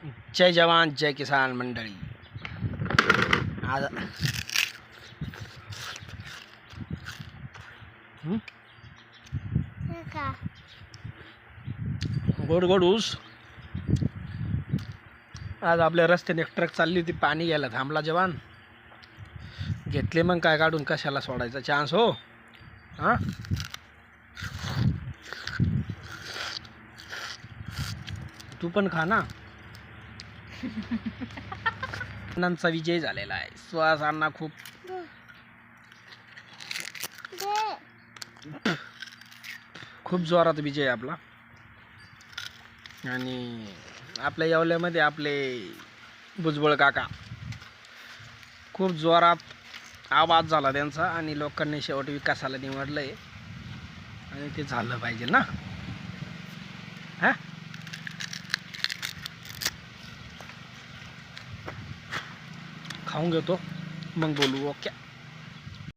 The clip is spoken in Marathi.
जय जवान जय किसान मंडळी. आज गोड गोड ऊस. आज आपल्या रस्त्याने एक ट्रक चालली होती, पाणी घ्यायला थांबला जवान. घेतले मग काय काढून, कशाला सोडायचा चान्स हो. हां, तू पण खा ना. अण्णांचा विजय झालेला आहे. सुहास अण्णा खूप जोरात विजय आहे आपला. आणि आपल्या येवल्यामध्ये आपले भुजबळ काका खूप जोरात आवाज झाला त्यांचा, आणि लोकांनी शेवट विकासाला निवडलंय, आणि ते झालं पाहिजे ना. हा, खाऊन घेतो मग बोलू. ओके.